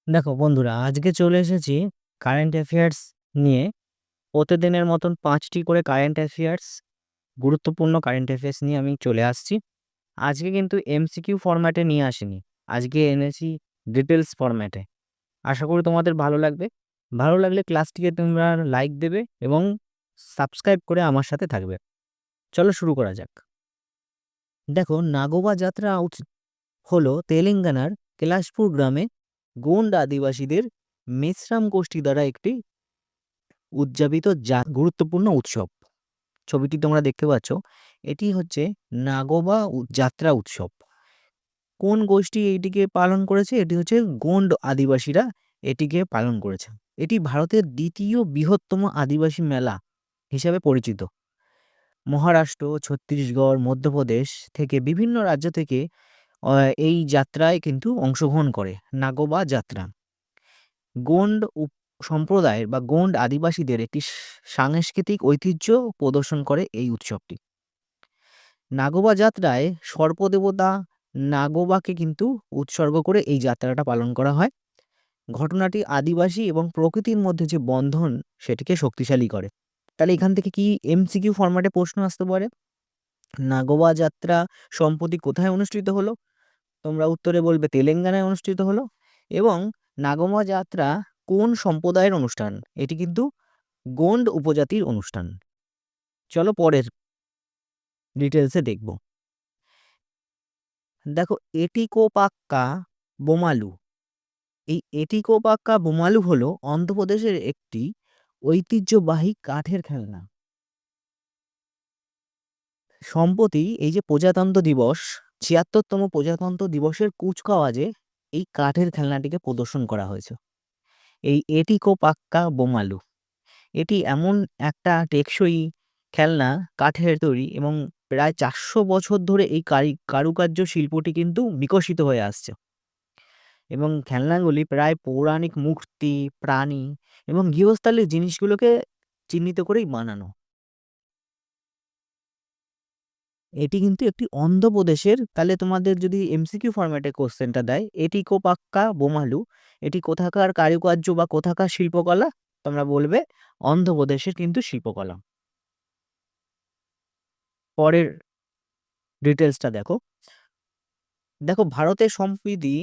দেখো বন্ধুরা, আজকে চলে এসেছি কারেন্ট অ্যাফেয়ার্স নিয়ে। প্রতিদিনের মতন 5টি করে কারেন্ট অ্যাফেয়ার্স, গুরুত্বপূর্ণ কারেন্ট অ্যাফেয়ার্স নিয়ে আমি চলে আসছি। আজকে কিন্তু এমসিকিউ ফরম্যাটে নিয়ে আসিনি, আজকে এনেছি ডিটেলস ফরম্যাটে। আশা করি তোমাদের ভালো লাগবে। ভালো লাগলে ক্লাসটিকে তোমরা লাইক দেবে এবং সাবস্ক্রাইব করে আমার সাথে থাকবে। চলো শুরু করা যাক। দেখো, নাগোবা যাত্রা হলো তেলেঙ্গানার কেলাসপুর গ্রামে গোন্ড আদিবাসীদের মেসরাম গোষ্ঠী দ্বারা একটি উদযাপিত গুরুত্বপূর্ণ উৎসব। ছবিটি তোমরা দেখতে পাচ্ছ, এটি হচ্ছে নাগোবা যাত্রা উৎসব। কোন গোষ্ঠী এইটিকে পালন করেছে? এটি হচ্ছে গোন্ড আদিবাসীরা এটিকে পালন করেছে। এটি ভারতের দ্বিতীয় বৃহত্তম আদিবাসী মেলা হিসাবে পরিচিত। মহারাষ্ট্র, ছত্তিশগড়, মধ্যপ্রদেশ থেকে বিভিন্ন রাজ্য থেকে এই যাত্রায় কিন্তু অংশগ্রহণ করে নাগোবা যাত্রা। গোন্ড সম্প্রদায়ের বা গোন্ড আদিবাসীদের একটি সাংস্কৃতিক ঐতিহ্য প্রদর্শন করে এই উৎসবটি। নাগোবা যাত্রায় সর্পদেবতা নাগোবাকে কিন্তু উৎসর্গ করে এই যাত্রাটা পালন করা হয়। ঘটনাটি আদিবাসী এবং প্রকৃতির মধ্যে যে বন্ধন সেটিকে শক্তিশালী করে। তাহলে এখান থেকে কি এমসিকিউ ফরম্যাটে প্রশ্ন আসতে পারে? নাগোবা যাত্রা সম্প্রতি কোথায় অনুষ্ঠিত হলো? তোমরা উত্তরে বলবে তেলেঙ্গানায় অনুষ্ঠিত হলো। এবং নাগোবা যাত্রা কোন সম্প্রদায়ের অনুষ্ঠান? এটি কিন্তু গোন্ড উপজাতির অনুষ্ঠান। চলো পরের ডিটেলসে দেখব। দেখো, এটিকোপাক্কা বোমালু। এই এটিকোপাক্কা বোমালু হলো অন্ধ্রপ্রদেশের একটি ঐতিহ্যবাহী কাঠের খেলনা। সম্প্রতি এই যে প্রজাতন্ত্র দিবস, ৭৬তম প্রজাতন্ত্র দিবসের কুচকাওয়াজে এই কাঠের খেলনাটিকে প্রদর্শন করা হয়েছে। এই এটিকোপাক্কা বোমালু এটি এমন একটা টেকসই খেলনা, কাঠের তৈরি, এবং প্রায় ৪০০ বছর ধরে এই কারুকার্য শিল্পটি কিন্তু বিকশিত হয়ে আসছে। এবং খেলনাগুলি প্রায় পৌরাণিক মূর্তি, প্রাণী এবং গৃহস্থালির জিনিসগুলোকে চিহ্নিত করেই বানানো। এটি কিন্তু একটি অন্ধ্রপ্রদেশের। তাহলে তোমাদের যদি এমসিকিউ ফরম্যাটে কোশ্চেনটা দেয়, এটিকোপাক্কা বোমালু এটি কোথাকার কারুকার্য বা কোথাকার শিল্পকলা? তোমরা বলবে অন্ধ্রপ্রদেশের কিন্তু শিল্পকলা। পরের ডিটেলসটা দেখো। দেখো, ভারতের সম্প্রতি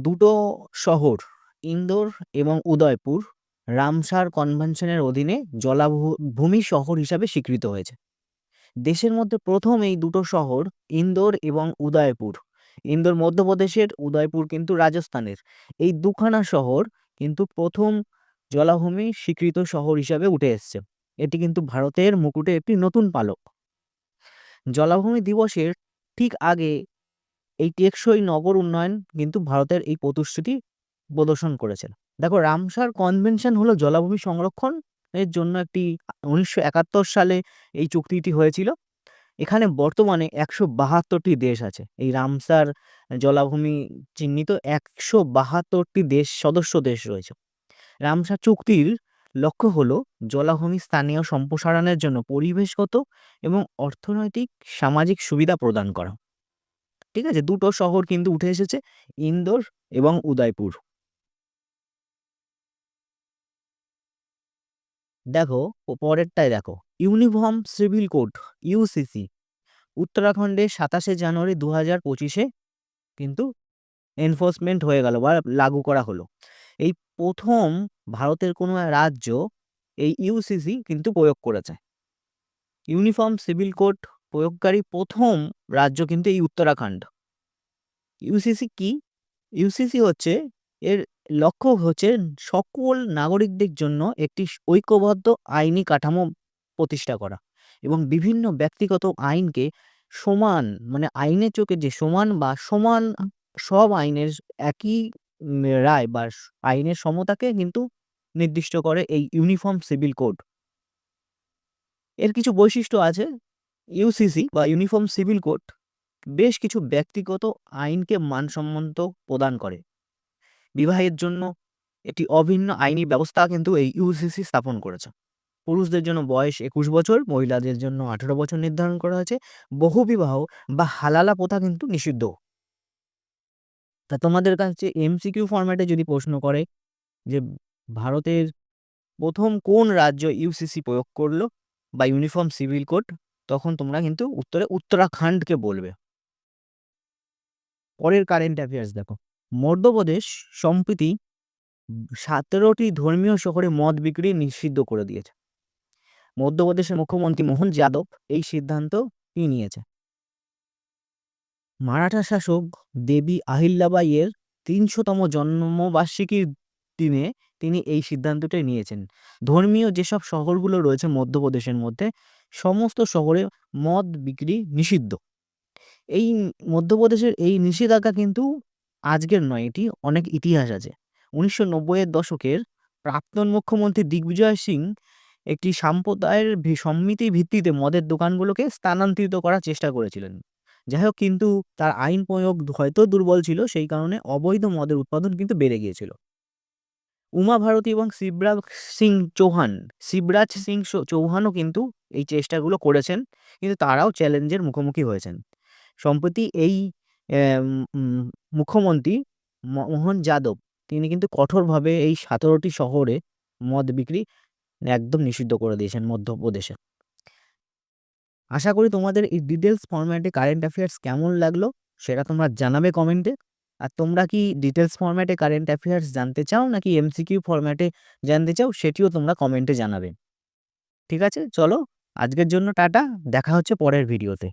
দুটো শহর, ইন্দোর এবং উদয়পুর, রামসার কনভেনশনের অধীনে জলাভূমি শহর হিসাবে স্বীকৃত হয়েছে। দেশের মধ্যে প্রথম এই দুটো শহর ইন্দোর এবং উদয়পুর। ইন্দোর মধ্যপ্রদেশের, উদয়পুর কিন্তু রাজস্থানের। এই দুখানা শহর কিন্তু প্রথম জলাভূমি স্বীকৃত শহর হিসাবে উঠে এসছে। এটি কিন্তু ভারতের মুকুটে একটি নতুন পালক। জলাভূমি দিবসের ঠিক আগে এই টেকসই নগর উন্নয়ন কিন্তু ভারতের এই প্রতিশ্রুতি প্রদর্শন করেছে। দেখো, রামসার কনভেনশন হলো জলাভূমি সংরক্ষণ এর জন্য একটি ১৯৭১ সালে এই চুক্তিটি হয়েছিল। এখানে বর্তমানে ১৭২টি দেশ আছে। এই রামসার জলাভূমি চিহ্নিত ১৭২টি দেশ, সদস্য দেশ রয়েছে। রামসার চুক্তির লক্ষ্য হলো জলাভূমি স্থানীয় সম্প্রসারণের জন্য পরিবেশগত এবং অর্থনৈতিক সামাজিক সুবিধা প্রদান করা। ঠিক আছে, দুটো শহর কিন্তু উঠে এসেছে, ইন্দোর এবং উদয়পুর। দেখো, পরেরটাই দেখো। ইউনিফর্ম সিভিল কোড, ইউসিসি, উত্তরাখণ্ডে ২৭শে জানুয়ারি ২০২৫-এ কিন্তু এনফোর্সমেন্ট হয়ে গেল বা লাগু করা হলো। এই প্রথম ভারতের কোনো রাজ্য এই ইউসিসি কিন্তু প্রয়োগ করেছে। ইউনিফর্ম সিভিল কোড প্রয়োগকারী প্রথম রাজ্য কিন্তু এই উত্তরাখণ্ড। ইউসিসি কি? ইউসিসি হচ্ছে, এর লক্ষ্য হচ্ছে সকল নাগরিকদের জন্য একটি ঐক্যবদ্ধ আইনি কাঠামো প্রতিষ্ঠা করা এবং বিভিন্ন ব্যক্তিগত আইনকে সমান, মানে আইনের চোখে যে সমান বা সমান, সব আইনের একই রায় বা আইনের সমতাকে কিন্তু নির্দিষ্ট করে এই ইউনিফর্ম সিভিল কোড। এর কিছু বৈশিষ্ট্য আছে। ইউসিসি বা ইউনিফর্ম সিভিল কোড বেশ কিছু ব্যক্তিগত আইনকে মানসম্মত প্রদান করে। বিবাহের জন্য একটি অভিন্ন আইনি ব্যবস্থা কিন্তু এই ইউসিসি স্থাপন করেছে। পুরুষদের জন্য বয়স ২১ বছর, মহিলাদের জন্য ১৮ বছর নির্ধারণ করা হয়েছে। বহুবিবাহ বা হালালা প্রথা কিন্তু নিষিদ্ধ। তা তোমাদের কাছে এমসিকিউ ফরম্যাটে যদি প্রশ্ন করে যে ভারতের প্রথম কোন রাজ্য ইউসিসি প্রয়োগ করলো বা ইউনিফর্ম সিভিল কোড, তখন তোমরা কিন্তু উত্তরে উত্তরাখণ্ডকে বলবে। পরের কারেন্ট অ্যাফেয়ার্স দেখো, মধ্যপ্রদেশ সম্প্রতি 17টি ধর্মীয় শহরে মদ বিক্রি নিষিদ্ধ করে দিয়েছে। মধ্যপ্রদেশের মুখ্যমন্ত্রী মোহন যাদব এই সিদ্ধান্ত কি নিয়েছে? মারাঠা শাসক দেবী আহিল্যাবাইয়ের 300তম জন্মবার্ষিকীর দিনে তিনি এই সিদ্ধান্তটাই নিয়েছেন। ধর্মীয় যেসব শহরগুলো রয়েছে মধ্যপ্রদেশের মধ্যে, সমস্ত শহরে মদ বিক্রি নিষিদ্ধ। এই মধ্যপ্রদেশের এই নিষেধাজ্ঞা কিন্তু আজকের নয়, এটি অনেক ইতিহাস আছে। 1990-এর দশকের প্রাক্তন মুখ্যমন্ত্রী দিগ্বিজয় সিং একটি সম্প্রদায়ের সম্মিতি ভিত্তিতে মদের দোকানগুলোকে স্থানান্তরিত করার চেষ্টা করেছিলেন। যাই হোক, কিন্তু তার আইন প্রয়োগ হয়তো দুর্বল ছিল, সেই কারণে অবৈধ মদের উৎপাদন কিন্তু বেড়ে গিয়েছিল। উমা ভারতী এবং শিবরাজ সিং চৌহানও কিন্তু এই চেষ্টাগুলো করেছেন, কিন্তু তারাও চ্যালেঞ্জের মুখোমুখি হয়েছেন। সম্প্রতি এই মুখ্যমন্ত্রী মোহন যাদব তিনি কিন্তু কঠোরভাবে এই 17টি শহরে মদ বিক্রি একদম নিষিদ্ধ করে দিয়েছেন মধ্যপ্রদেশে। আশা করি তোমাদের এই ডিটেলস ফরম্যাটে কারেন্ট অ্যাফেয়ার্স কেমন লাগলো সেটা তোমরা জানাবে কমেন্টে। আর তোমরা কি ডিটেলস ফরম্যাটে কারেন্ট অ্যাফেয়ার্স জানতে চাও নাকি এমসিকিউ ফরম্যাটে জানতে চাও, সেটিও তোমরা কমেন্টে জানাবে। ঠিক আছে, চলো আজকের জন্য টাটা, দেখা হচ্ছে পরের ভিডিওতে।